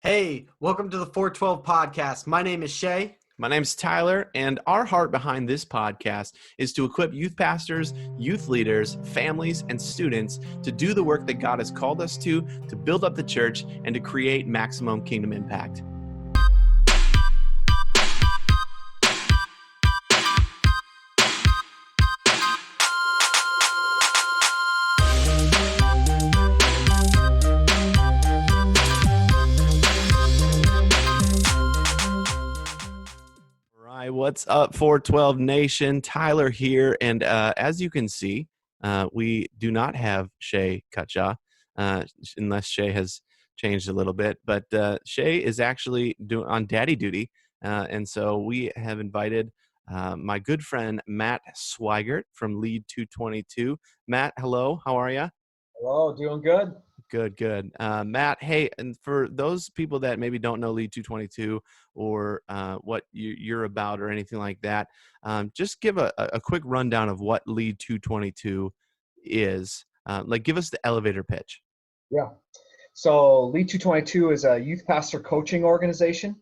Hey, welcome to the 412 podcast. My name is Shay. My name's Tyler, and our heart behind this podcast is to equip youth pastors, youth leaders, families, and students to do the work that God has called us to build up the church, and to create maximum kingdom impact. What's up, 412 Nation? Tyler here, and as you can see, we do not have Shay Kutcha, unless Shay has changed a little bit. But Shay is actually on daddy duty, and so we have invited my good friend Matt Swigart from Lead 222. Matt, hello, how are you? Hello, doing good. Good. Matt, hey, and for those people that maybe don't know Lead 222 or what you're about or anything like that, just give a quick rundown of what Lead 222 is. Give us the elevator pitch. Yeah. So Lead 222 is a youth pastor coaching organization.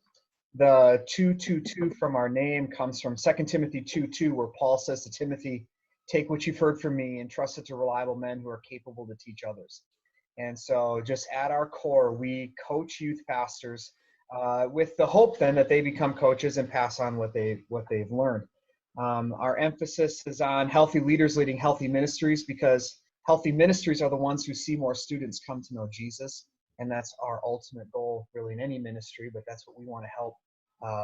The 222 from our name comes from 2 Timothy 2:2, where Paul says to Timothy, "Take what you've heard from me and trust it to reliable men who are capable to teach others." And so just at our core, we coach youth pastors with the hope then that they become coaches and pass on what they've learned. Our emphasis is on healthy leaders leading healthy ministries, because healthy ministries are the ones who see more students come to know Jesus. And that's our ultimate goal really in any ministry, but that's what we want to help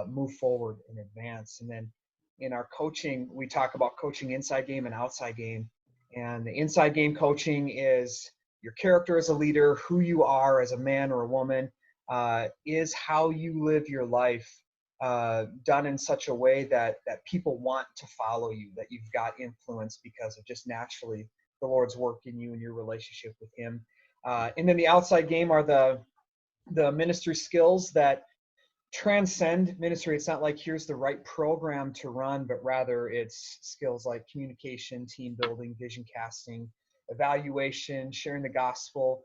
move forward and advance. And then in our coaching, we talk about coaching inside game and outside game. And the inside game coaching is your character as a leader, who you are as a man or a woman, is how you live your life done in such a way that people want to follow you, that you've got influence because of just naturally the Lord's work in you and your relationship with Him. And then the outside game are the ministry skills that transcend ministry. It's not like here's the right program to run, but rather it's skills like communication, team building, vision casting, evaluation, sharing the gospel,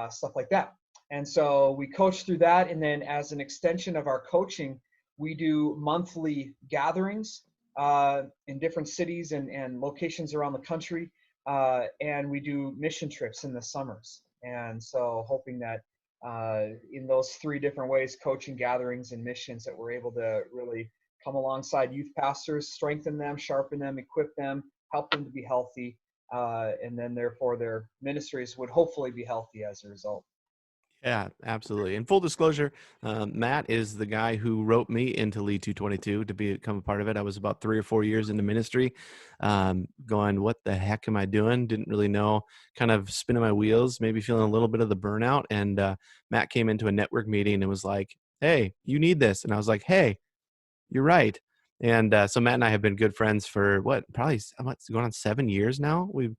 stuff like that. And so we coach through that. And then as an extension of our coaching, we do monthly gatherings in different cities and locations around the country. And we do mission trips in the summers. And so hoping that in those three different ways, coaching, gatherings, and missions, that we're able to really come alongside youth pastors, strengthen them, sharpen them, equip them, help them to be healthy. And then therefore their ministries would hopefully be healthy as a result. Yeah, absolutely. And full disclosure, Matt is the guy who wrote me into Lead 222 to become a part of it. I was about 3 or 4 years into ministry, going, what the heck am I doing? Didn't really know, kind of spinning my wheels, maybe feeling a little bit of the burnout. And Matt came into a network meeting and was like, "Hey, you need this." And I was like, "Hey, you're right." And so Matt and I have been good friends for probably going on 7 years now. We've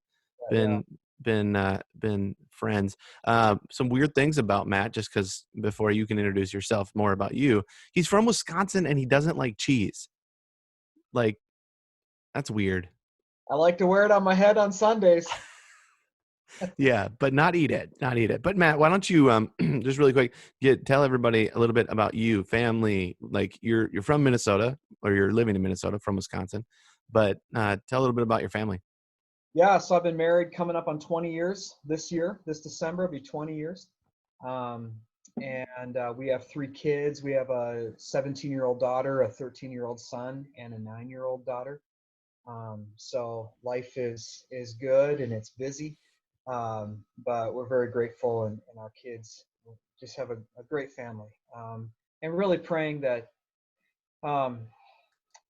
been friends. Some weird things about Matt, just because before you can introduce yourself, more about you. He's from Wisconsin and he doesn't like cheese. Like, that's weird. I like to wear it on my head on Sundays. Yeah, but not eat it. But Matt, why don't you just really quick tell everybody a little bit about you, family. Like you're from Minnesota, or you're living in Minnesota from Wisconsin, but tell a little bit about your family. Yeah, so I've been married coming up on 20 years this year. This December will be 20 years. And we have 3 kids. We have a 17-year-old daughter, a 13-year-old son, and a 9-year-old daughter. So life is good and it's busy. But we're very grateful, and our kids just have a great family. And really praying that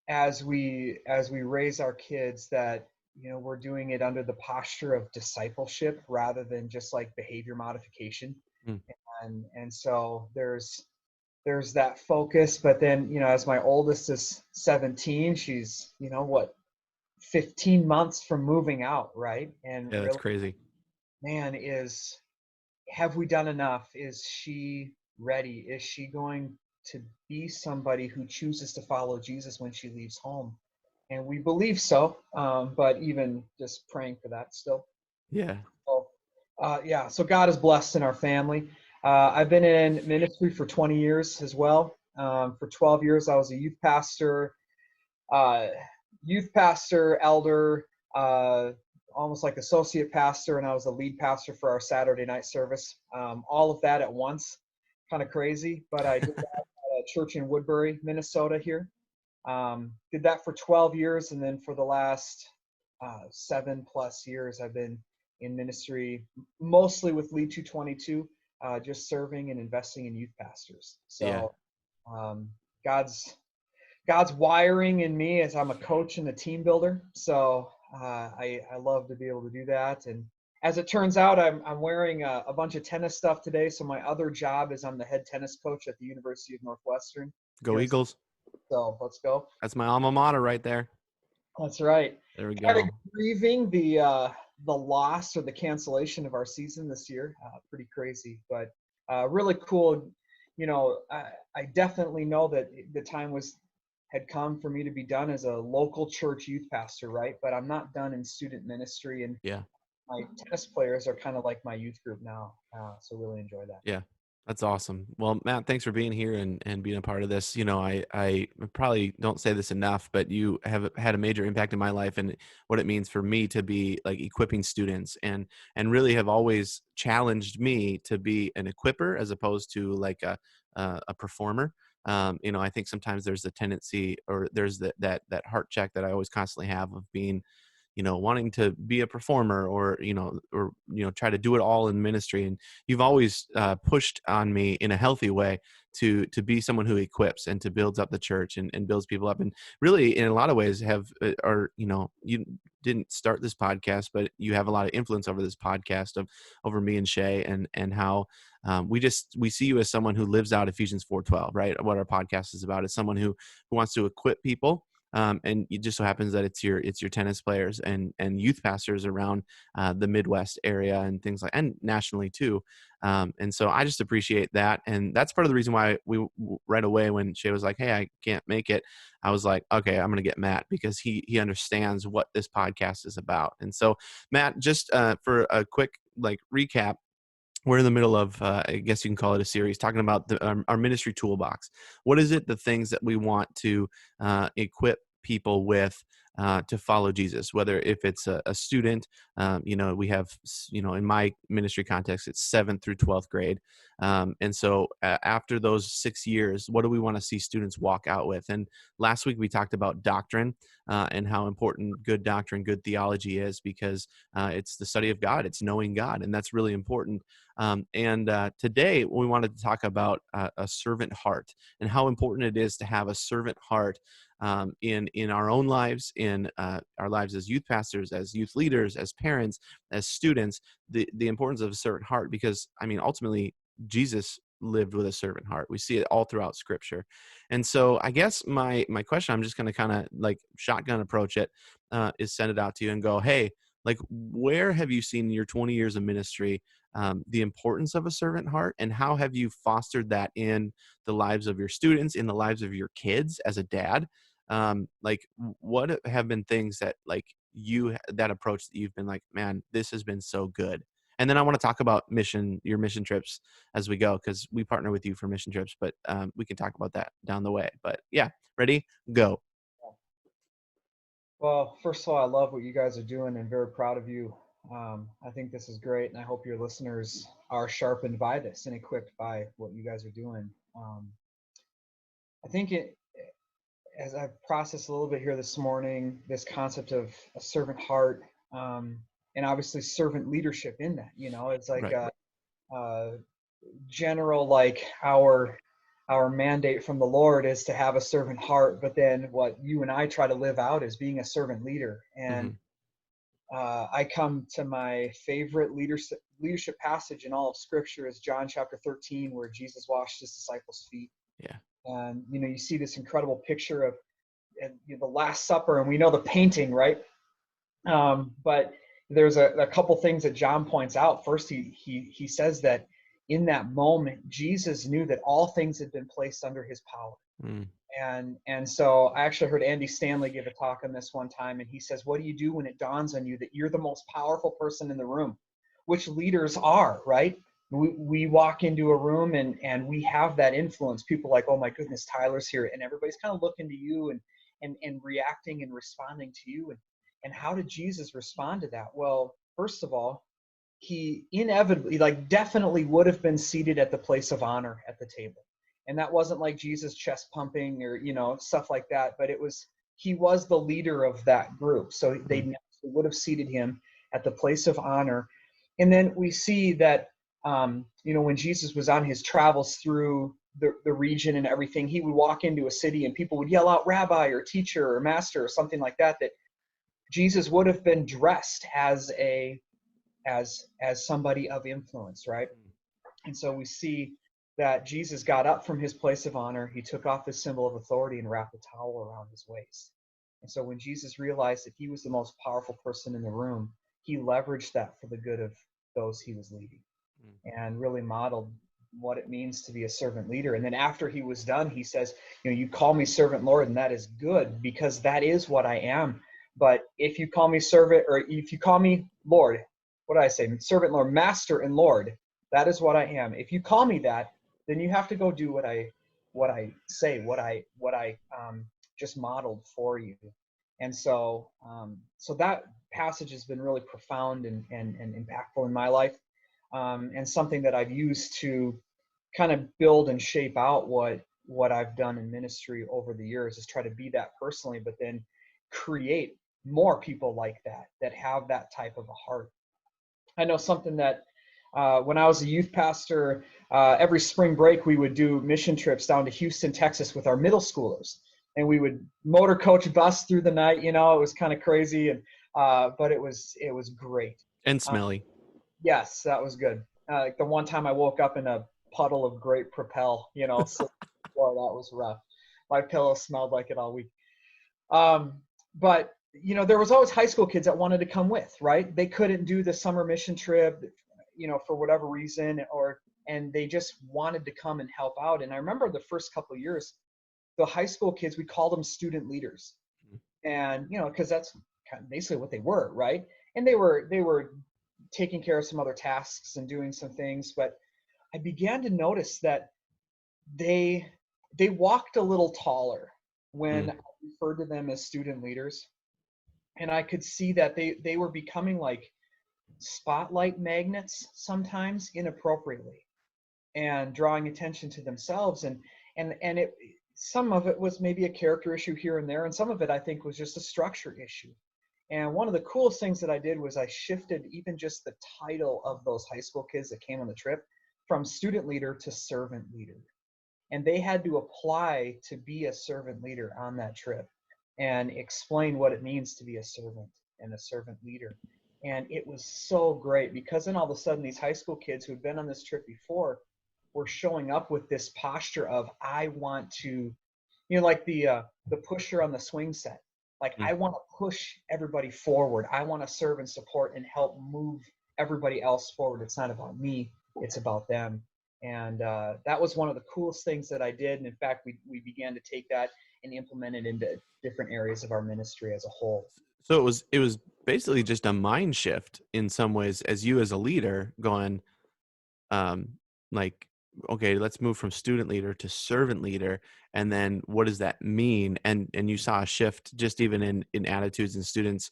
as we raise our kids, that we're doing it under the posture of discipleship rather than just like behavior modification. And so there's that focus. But then as my oldest is 17, she's 15 months from moving out, right? And yeah, that's really, crazy. Man, have we done enough? Is she ready? Is she going to be somebody who chooses to follow Jesus when she leaves home? And we believe so, but even just praying for that still. Yeah. So, so God is blessed in our family. I've been in ministry for 20 years as well. For 12 years, I was a uh, youth pastor, elder, almost like associate pastor, and I was a lead pastor for our Saturday night service. All of that at once, kind of crazy, but I did that at a church in Woodbury, Minnesota here. Did that for 12 years, and then for the last 7+ years, I've been in ministry, mostly with Lead 222, just serving and investing in youth pastors. Yeah. So God's wiring in me as I'm a coach and a team builder. So I love to be able to do that. And as it turns out, I'm wearing a bunch of tennis stuff today. So my other job is I'm the head tennis coach at the University of Northwestern. Go Eagles. So let's go. That's my alma mater right there. That's right. There we Kind of go. grieving the loss or the cancellation of our season this year. Pretty crazy, but really cool. You know, I definitely know that the time had come for me to be done as a local church youth pastor, right? But I'm not done in student ministry, and Yeah. my tennis players are kind of like my youth group now. So really enjoy that. Yeah. That's awesome. Well, Matt, thanks for being here and being a part of this. You know, I probably don't say this enough, but you have had a major impact in my life and what it means for me to be like equipping students and really have always challenged me to be an equipper as opposed to like a performer. You know, I think sometimes there's a tendency or there's that heart check that I always constantly have of being, you know, wanting to be a performer or try to do it all in ministry. And you've always pushed on me in a healthy way to be someone who equips and to builds up the church and builds people up. And really, in a lot of ways, you didn't start this podcast, but you have a lot of influence over this podcast over me and Shay and how we see you as someone who lives out Ephesians 4:12, right? What our podcast is about is someone who wants to equip people. And it just so happens that it's your tennis players and youth pastors around the Midwest area and things like, and nationally too. And so I just appreciate that. And that's part of the reason why right away when Shay was like, "Hey, I can't make it," I was like, "Okay, I'm going to get Matt because he understands what this podcast is about." And so Matt, just for a quick like recap, we're in the middle of, I guess you can call it a series, talking about our ministry toolbox. What is it, the things that we want to equip people with to follow Jesus, whether if it's a student, we have, in my ministry context, it's 7th through 12th grade. And so after those 6 years, what do we want to see students walk out with? And last week we talked about doctrine and how important good doctrine, good theology is because it's the study of God. It's knowing God. And that's really important. And today we wanted to talk about a servant heart and how important it is to have a servant heart in our own lives, in our lives as youth pastors, as youth leaders, as parents, as students, the importance of a servant heart, because I mean, ultimately Jesus lived with a servant heart. We see it all throughout scripture. And so I guess my question, I'm just going to kind of like shotgun approach it, is send it out to you and go, hey, like, where have you seen in your 20 years of ministry the importance of a servant heart, and how have you fostered that in the lives of your students, in the lives of your kids as a dad? Like, what have been things that like that approach that you've been like, man, this has been so good? And then I want to talk about your mission trips as we go, because we partner with you for mission trips, but we can talk about that down the way. But yeah, ready, go. Well, first of all, I love what you guys are doing and very proud of you. I think this is great, and I hope your listeners are sharpened by this and equipped by what you guys are doing. I think as I've processed a little bit here this morning, this concept of a servant heart, and obviously servant leadership in that, it's like Right. a general, like our mandate from the Lord is to have a servant heart, but then what you and I try to live out is being a servant leader. And I come to my favorite leadership passage in all of Scripture is John chapter 13, where Jesus washed his disciples' feet. Yeah. And you see this incredible picture of the Last Supper, and we know the painting, right? But there's a couple things that John points out. First, he says that in that moment, Jesus knew that all things had been placed under his power. And so I actually heard Andy Stanley give a talk on this one time, and he says, what do you do when it dawns on you that you're the most powerful person in the room? Which leaders are, right? we walk into a room and we have that influence. People like, oh my goodness, Tyler's here, and everybody's kind of looking to you and reacting and responding to you. And how did Jesus respond to that? Well, first of all, he inevitably, like, definitely would have been seated at the place of honor at the table. And that wasn't like Jesus chest pumping or, stuff like that, but he was the leader of that group. So they would have seated him at the place of honor. And then we see that, when Jesus was on his travels through the region and everything, he would walk into a city and people would yell out rabbi or teacher or master or something like that, that Jesus would have been dressed as somebody of influence, right? And so we see that Jesus got up from his place of honor. He took off his symbol of authority and wrapped a towel around his waist. And so when Jesus realized that he was the most powerful person in the room, he leveraged that for the good of those he was leading and really modeled what it means to be a servant leader. And then after he was done, he says, you call me servant Lord, and that is good because that is what I am. But if you call me servant, or if you call me Lord, what did I say? Servant, Lord, master, and Lord. That is what I am. If you call me that, then you have to go do what I say, what I just modeled for you. And so that passage has been really profound and impactful in my life, and something that I've used to kind of build and shape out what I've done in ministry over the years, is try to be that personally, but then create more people like that have that type of a heart. I know something that when I was a youth pastor, every spring break we would do mission trips down to Houston, Texas with our middle schoolers, and we would motor coach bus through the night. It was kind of crazy, and but it was great and smelly. Yes, that was good. Like the one time I woke up in a puddle of grape Propel, so well, that was rough. My pillow smelled like it all week. But there was always high school kids that wanted to come with, right? They couldn't do the summer mission trip, for whatever reason, and they just wanted to come and help out. And I remember the first couple of years, the high school kids, we called them student leaders, and because that's kind of basically what they were, right? And they were taking care of some other tasks and doing some things, but I began to notice that they walked a little taller when I referred to them as student leaders. And I could see that they were becoming like spotlight magnets sometimes inappropriately, and drawing attention to themselves. And it, some of it was maybe a character issue here and there, and some of it I think was just a structure issue. And one of the coolest things that I did was I shifted even just the title of those high school kids that came on the trip from student leader to servant leader. And they had to apply to be a servant leader on that trip and explain what it means to be a servant and a servant leader. And it was so great, because then all of a sudden these high school kids who had been on this trip before were showing up with this posture of, I want to, like the pusher on the swing set. Like, I want to push everybody forward. I want to serve and support and help move everybody else forward. It's not about me, it's about them. And that was one of the coolest things that I did. And in fact, we began to take that and implement it into different areas of our ministry as a whole. So it was basically just a mind shift in some ways, as you as a leader going, like, okay, let's move from student leader to servant leader. And then what does that mean? And you saw a shift just even in attitudes and students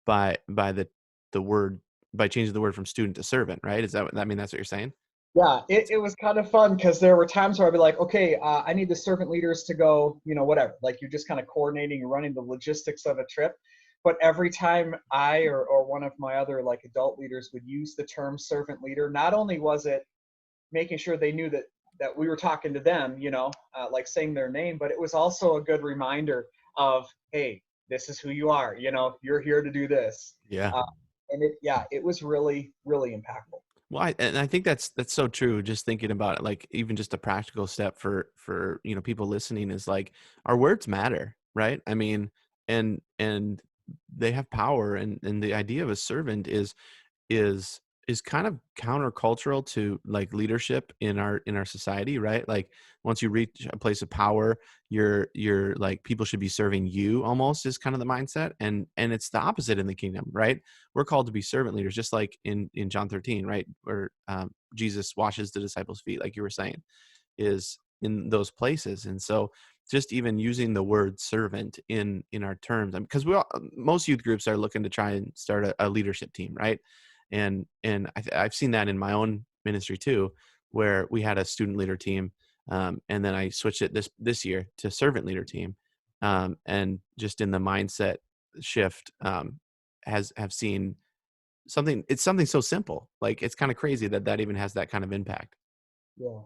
by the word, by changing the word from student to servant, right? Is that, I mean, that's what you're saying? Yeah, it was kind of fun, because there were times where I'd be like, okay, I need the servant leaders to go, whatever. Like, you're just kind of coordinating and running the logistics of a trip. But every time I or one of my other like adult leaders would use the term servant leader, not only was it making sure they knew that we were talking to them, like saying their name, but it was also a good reminder of, hey, this is who you are, you're here to do this. Yeah. And it was really, really impactful. Well, I think that's so true. Just thinking about it, like even just a practical step for people listening is like, our words matter, right? I mean, and they have power, and the idea of a servant is is kind of countercultural to like leadership in our society, right? Like once you reach a place of power, you're like people should be serving you almost is kind of the mindset. And it's the opposite in the kingdom, right? We're called to be servant leaders, just like in John 13, right? Where Jesus washes the disciples' feet, like you were saying, is in those places. And so just even using the word servant in our terms, because most youth groups are looking to try and start a leadership team, right? And I've seen that in my own ministry too, where we had a student leader team, and then I switched it this year to servant leader team, and just in the mindset shift, have seen something. It's something so simple, like it's kind of crazy that even has that kind of impact. Yeah.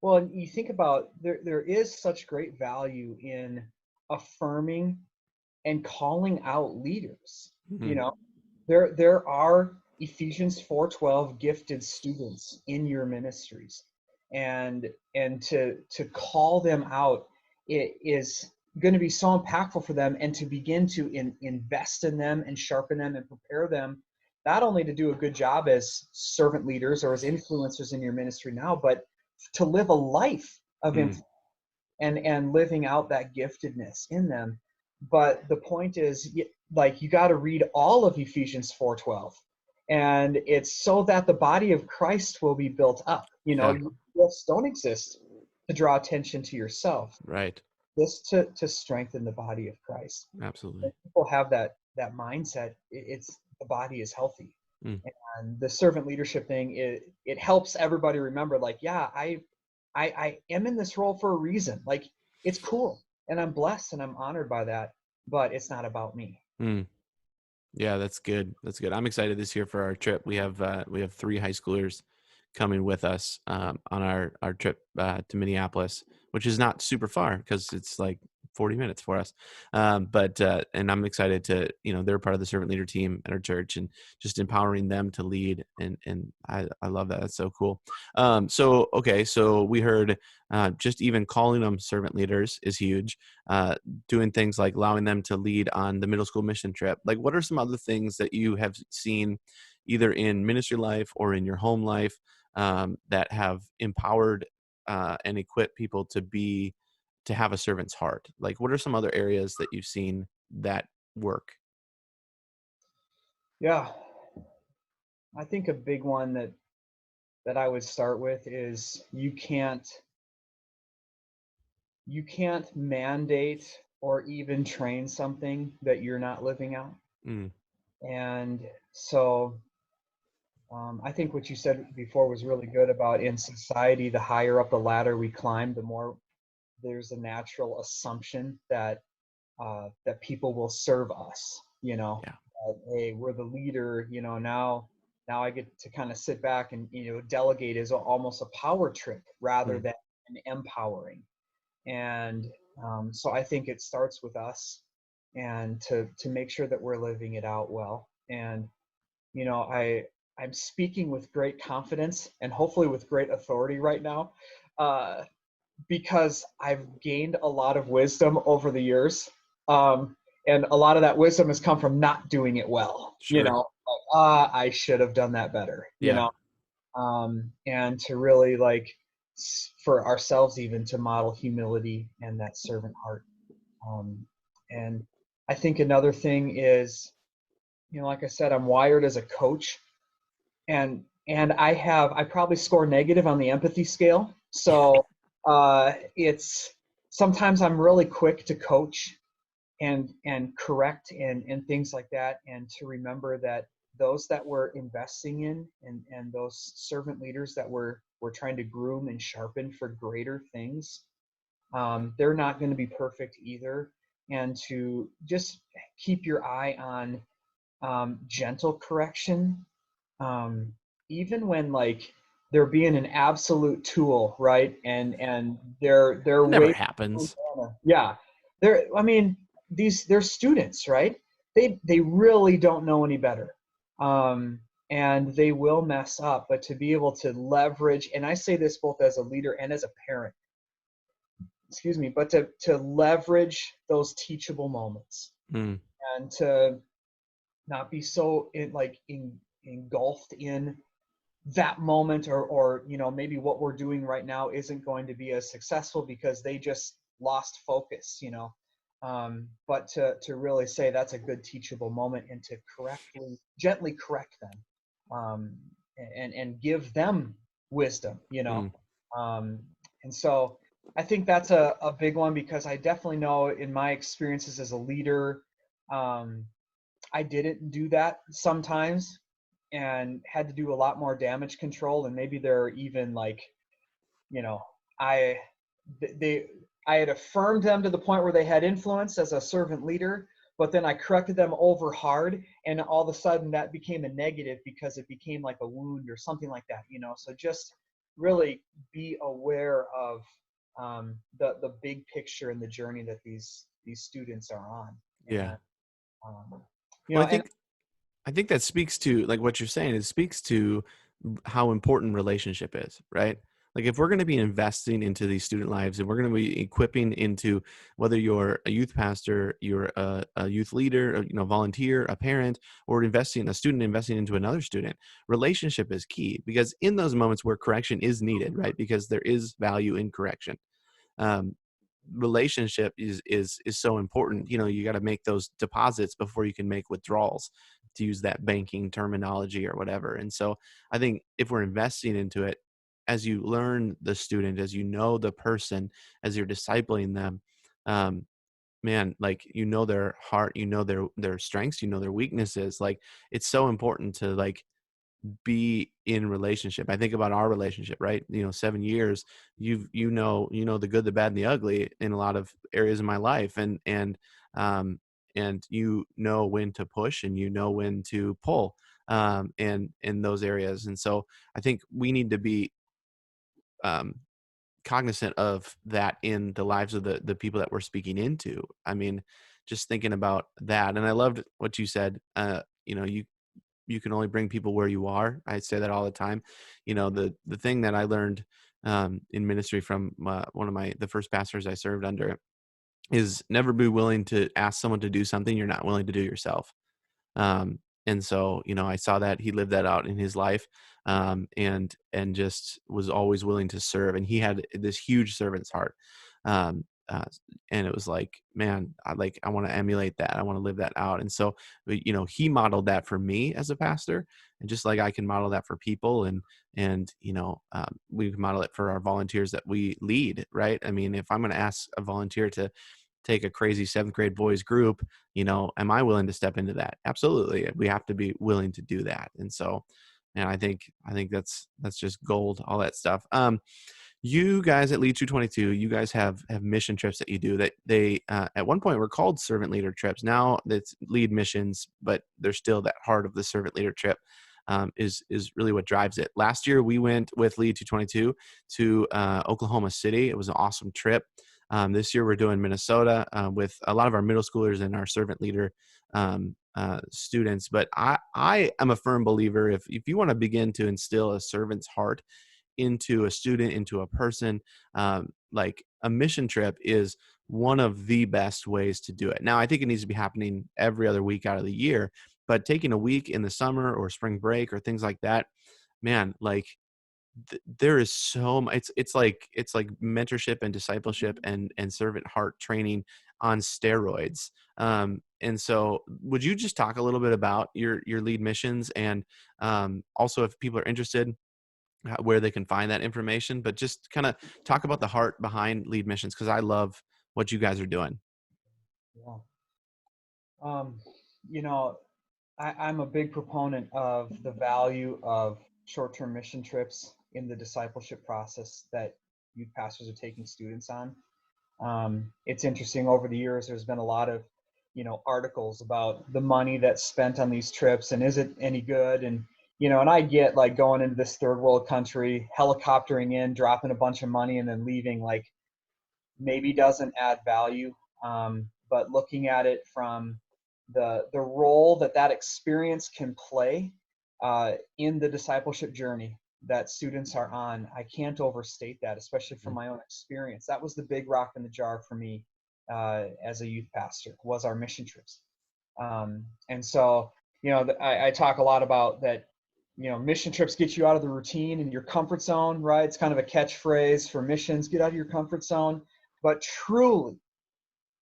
Well, and you think about there is such great value in affirming and calling out leaders. You Mhm. know, there are Ephesians 4:12 gifted students in your ministries, and to call them out, it is going to be so impactful for them, and to begin to invest in them and sharpen them and prepare them not only to do a good job as servant leaders or as influencers in your ministry now, but to live a life of Mm. influence and living out that giftedness in them. But the point is, like, you got to read all of Ephesians 4:12, and it's so that the body of Christ will be built up. Yeah. Your gifts don't exist to draw attention to yourself, Right. just to strengthen the body of Christ. When Absolutely. people have that mindset, it's the body is healthy. Mm. And the servant leadership thing, it helps everybody remember, like, yeah, I am in this role for a reason. Like, it's cool, and I'm blessed, and I'm honored by that, but it's not about me. Mm. Yeah, that's good. That's good. I'm excited this year for our trip. We have 3 high schoolers coming with us on our trip to Minneapolis, which is not super far because it's like 40 minutes for us. But and I'm excited to, they're part of the servant leader team at our church, and just empowering them to lead. And I love that. That's so cool. So okay, so we heard just even calling them servant leaders is huge. Doing things like allowing them to lead on the middle school mission trip. Like, what are some other things that you have seen either in ministry life or in your home life that have empowered and equipped people to have a servant's heart? Like, what are some other areas that you've seen that work? Yeah, I think a big one that I would start with is you can't mandate or even train something that you're not living out. Mm. And so I think what you said before was really good about, in society, the higher up the ladder we climb, the more there's a natural assumption that people will serve us. Yeah. Hey, we're the leader. Now I get to kind of sit back and delegate is almost a power trip rather Mm. than an empowering. And so I think it starts with us, and to make sure that we're living it out well. And I'm speaking with great confidence and hopefully with great authority right now, uh, because I've gained a lot of wisdom over the years. And a lot of that wisdom has come from not doing it well. Sure. I should have done that better, Yeah. and to really, like, for ourselves even, to model humility and that servant heart. And I think another thing is, like I said, I'm wired as a coach, and I probably score negative on the empathy scale. So it's sometimes I'm really quick to coach and correct and things like that, and to remember that those that we're investing in, and those servant leaders that we're trying to groom and sharpen for greater things, they're not going to be perfect either. And to just keep your eye on gentle correction, um, even when, like, they're being an absolute tool, right? And they're It never way, happens. yeah, I mean, they're students, right? They really don't know any better, um, and they will mess up. But to be able to leverage, and I say this both as a leader and as a parent, excuse me, but to leverage those teachable moments, Mm. and to not be so engulfed in that moment, or maybe what we're doing right now isn't going to be as successful because they just lost focus, but to really say that's a good teachable moment, and to gently correct them, and give them wisdom, Mm. and so I think that's a big one, because I definitely know in my experiences as a leader, um, I didn't do that sometimes, and had to do a lot more damage control. And maybe they're even like, you know, I they I had affirmed them to the point where they had influence as a servant leader, but then I corrected them over hard, and all of a sudden that became a negative because it became like a wound or something like that. So just really be aware of the big picture and the journey that these students are on. Yeah. And um, Well, and I think that speaks to like what you're saying. It speaks to how important relationship is, right? Like if we're going to be investing into these student lives and we're going to be equipping into whether you're a youth pastor, you're a youth leader, volunteer, a parent, or a student investing into another student, relationship is key because in those moments where correction is needed, right? Because there is value in correction. Um, relationship is so important. You got to make those deposits before you can make withdrawals, to use that banking terminology or whatever. And so I think if we're investing into it, as you learn the student, as you know the person, as you're discipling them, um, man, like their heart, their strengths, their weaknesses. Like it's so important to like be in relationship. I think about our relationship, right? 7 years, the good, the bad, and the ugly in a lot of areas of my life. Um, and when to push and when to pull, and in those areas. And so I think we need to be, um, cognizant of that in the lives of the people that we're speaking into. I mean, just thinking about that. And I loved what you said, you can only bring people where you are. I say that all the time. The thing that I learned in ministry from one of the first pastors I served under is never be willing to ask someone to do something you're not willing to do yourself. um, and so I saw that he lived that out in his life, and just was always willing to serve, and he had this huge servant's heart. um, uh, and it was like, man, I want to emulate that, I want to live that out. And so he modeled that for me as a pastor, and just like I can model that for people, and we can model it for our volunteers that we lead, right? I mean, if I'm going to ask a volunteer to take a crazy seventh grade boys group, am I willing to step into that? Absolutely. We have to be willing to do that. And so, and I think that's just gold, all that stuff. You guys at Lead 222, you guys have mission trips that you do that they, at one point were called servant leader trips. Now it's lead missions, but they're still that heart of the servant leader trip. Is really what drives it. Last year we went with Lead 222 to Oklahoma City. It was an awesome trip. This year we're doing Minnesota with a lot of our middle schoolers and our servant leader students. But I am a firm believer, if you want to begin to instill a servant's heart into a student, into a person, like a mission trip is one of the best ways to do it. Now, I think it needs to be happening every other week out of the year, but taking a week in the summer or spring break or things like that, man, like there is so much. It's like mentorship and discipleship and servant heart training on steroids. And so would you just talk a little bit about your lead missions, and also if people are interested, where they can find that information, but just kind of talk about the heart behind lead missions, because I love what you guys are doing. yeah. Um, you know, I'm a big proponent of the value of short-term mission trips in the discipleship process that youth pastors are taking students on. It's interesting, over the years, there's been a lot of, articles about the money that's spent on these trips and is it any good? And I get like going into this third world country, helicoptering in, dropping a bunch of money and then leaving, like maybe doesn't add value. But looking at it from the role that experience can play in the discipleship journey that students are on, I can't overstate that, especially from my own experience. That was the big rock in the jar for me as a youth pastor, was our mission trips. And so, I talk a lot about that. mission trips get you out of the routine and your comfort zone, right? It's kind of a catchphrase for missions, get out of your comfort zone. But truly,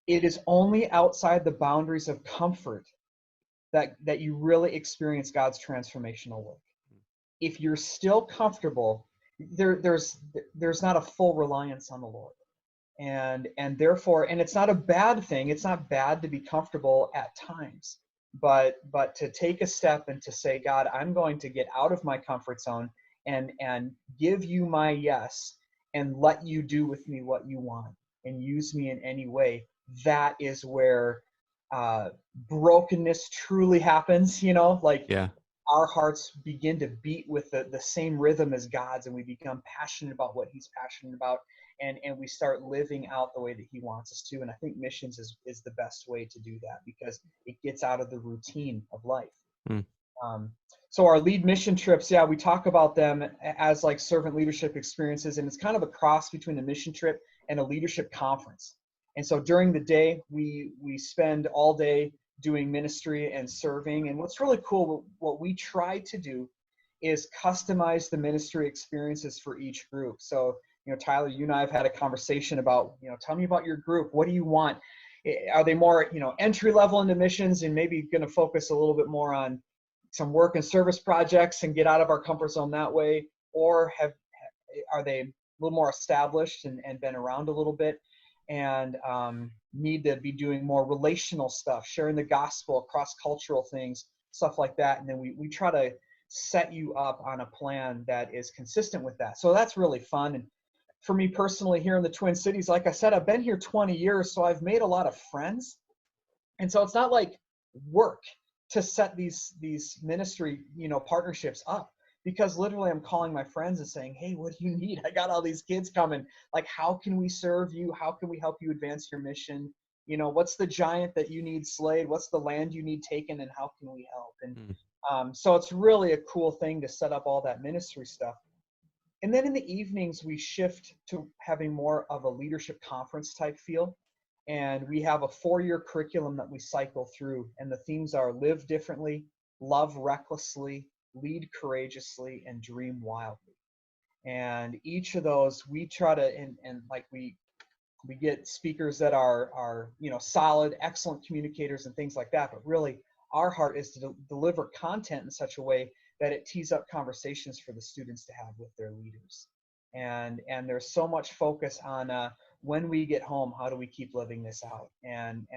it is only outside the boundaries of comfort that you really experience God's transformational work. If you're still comfortable, there's not a full reliance on the Lord. And therefore, and it's not a bad thing. It's not bad to be comfortable at times, but to take a step and to say, God, I'm going to get out of my comfort zone and give you my yes and let you do with me what you want and use me in any way. That is where brokenness truly happens, like Yeah. our hearts begin to beat with the same rhythm as God's, and we become passionate about what he's passionate about, and we start living out the way that he wants us to. And I think missions is the best way to do that, because it gets out of the routine of life. Mm. So our lead mission trips, we talk about them as like servant leadership experiences, and it's kind of a cross between a mission trip and a leadership conference. And so during the day, we spend all day doing ministry and serving. And what's really cool, what we try to do is customize the ministry experiences for each group. So, Tyler, you and I have had a conversation about, tell me about your group. What do you want? Are they more, entry level into missions and maybe going to focus a little bit more on some work and service projects and get out of our comfort zone that way? Or are they a little more established and been around a little bit and need to be doing more relational stuff, sharing the gospel, cross-cultural things, stuff like that? And then we try to set you up on a plan that is consistent with that. So that's really fun. And for me personally, here in the Twin Cities, like I said, I've been here 20 years, so I've made a lot of friends. And so it's not like work to set these ministry, partnerships up, because literally I'm calling my friends and saying, hey, what do you need? I got all these kids coming. Like, how can we serve you? How can we help you advance your mission? What's the giant that you need slayed? What's the land you need taken? And how can we help? And so it's really a cool thing to set up all that ministry stuff. And then in the evenings, we shift to having more of a leadership conference type feel. And we have a 4-year curriculum that we cycle through. And the themes are live differently, love recklessly, lead courageously, and dream wildly. And each of those we try to, and like we get speakers that are solid, excellent communicators and things like that. But really, our heart is to deliver content in such a way that it tees up conversations for the students to have with their leaders. And there's so much focus on when we get home, how do we keep living this out? And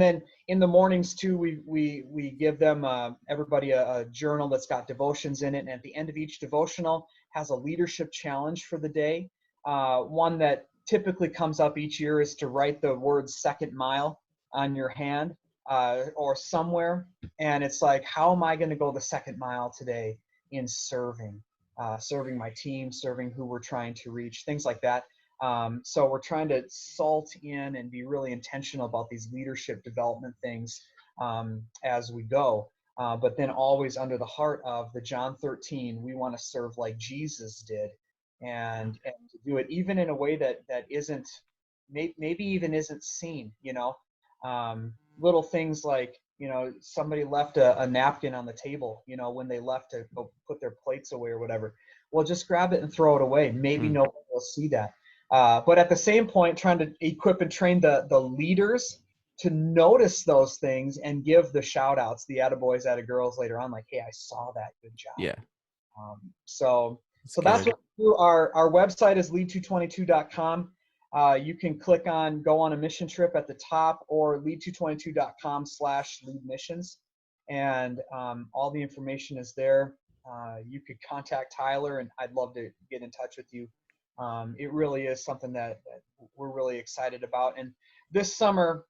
then in the mornings too, we give them everybody a journal that's got devotions in it. And at the end of each devotional has a leadership challenge for the day. One that typically comes up each year is to write the word second mile on your hand or somewhere. And it's like, how am I going to go the second mile today in serving my team, serving who we're trying to reach, things like that. So we're trying to salt in and be really intentional about these leadership development things as we go. But then always under the heart of the John 13, we want to serve like Jesus did, and to do it even in a way that isn't, maybe even isn't seen, little things like, somebody left a napkin on the table, when they left to go put their plates away or whatever. Well, just grab it and throw it away. Maybe nobody will see that. But at the same point, trying to equip and train the leaders to notice those things and give the shout outs, the attaboys, attagirls later on, like, hey, I saw that, good job. Yeah. So that's what we do. Our website is lead222.com. You can go on a mission trip at the top, or lead222.com/leadmissions. And all the information is there. You could contact Tyler, and I'd love to get in touch with you. It really is something that we're really excited about. And this summer,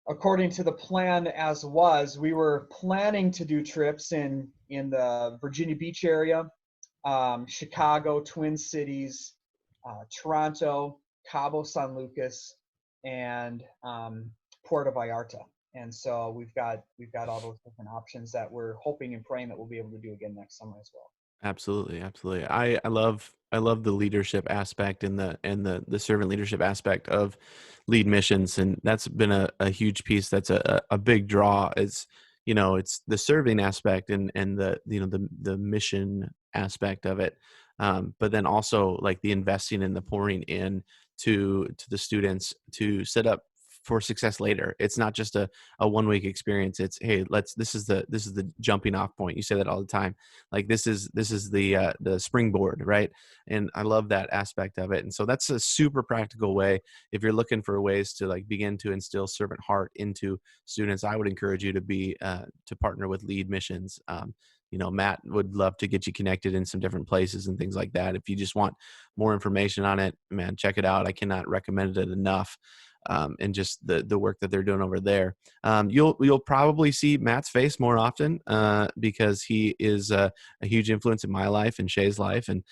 according to the plan as was, we were planning to do trips in the Virginia Beach area, Chicago, Twin Cities, Toronto, Cabo San Lucas, and Puerto Vallarta. And so we've got all those different options that we're hoping and praying that we'll be able to do again next summer as well. Absolutely. I love the leadership aspect and the servant leadership aspect of lead missions, and that's been a huge piece. That's a big draw. Is it's the serving aspect and the mission aspect of it. But then also like the investing and the pouring in to the students to set up for success later. It's not just a 1 week experience. It's, hey, this is the jumping off point. You say that all the time. Like this is the springboard, right? And I love that aspect of it. And so that's a super practical way. If you're looking for ways to like begin to instill servant heart into students, I would encourage you to partner with Lead Missions. Matt would love to get you connected in some different places and things like that. If you just want more information on it, man, check it out. I cannot recommend it enough. And just the work that they're doing over there. You'll probably see Matt's face more often because he is a huge influence in my life and Shay's life, and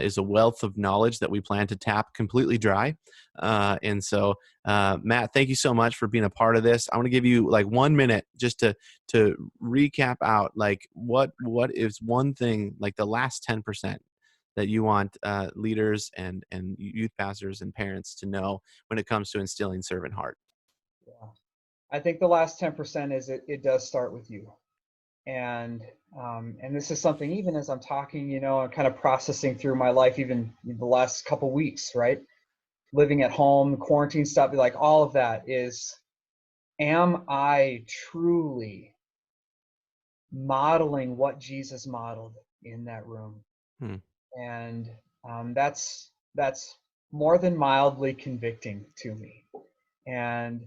is a wealth of knowledge that we plan to tap completely dry. And so, Matt, thank you so much for being a part of this. I want to give you like 1 minute just to recap out like what is one thing, like the last 10% that you want leaders and youth pastors and parents to know when it comes to instilling servant heart? Yeah. I think the last 10% is it does start with you. And this is something, even as I'm talking, I'm kind of processing through my life, even the last couple weeks, right? Living at home, quarantine stuff, like all of that is, am I truly modeling what Jesus modeled in that room? And that's more than mildly convicting to me. And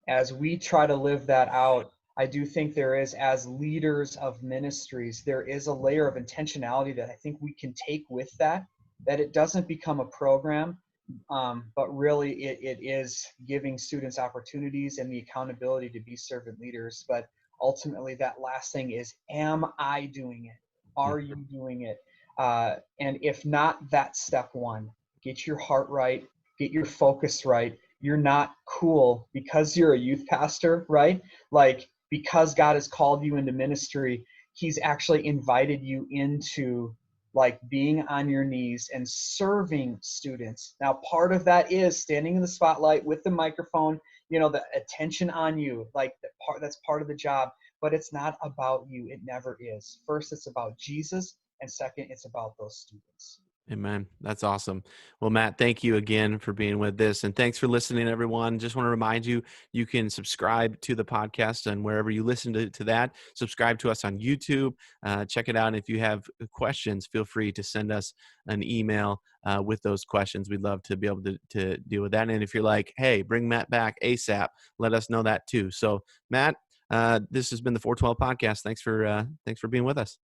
as we try to live that out, I do think there is, as leaders of ministries, there is a layer of intentionality that I think we can take with that it doesn't become a program, but really it is giving students opportunities and the accountability to be servant leaders. But ultimately, that last thing is, am I doing it? Are you doing it? And if not, that's step one. Get your heart right, get your focus right. You're not cool because you're a youth pastor, right? Like, because God has called you into ministry, he's actually invited you into like being on your knees and serving students. Now, part of that is standing in the spotlight with the microphone, the attention on you, like that's part of the job, but it's not about you. It never is. First, it's about Jesus. And second, it's about those students. Amen. That's awesome. Well, Matt, thank you again for being with this. And thanks for listening, everyone. Just want to remind you, you can subscribe to the podcast and wherever you listen to that. Subscribe to us on YouTube. Check it out. And if you have questions, feel free to send us an email with those questions. We'd love to be able to deal with that. And if you're like, hey, bring Matt back ASAP, let us know that too. So, Matt, this has been the 412 podcast. Thanks for being with us.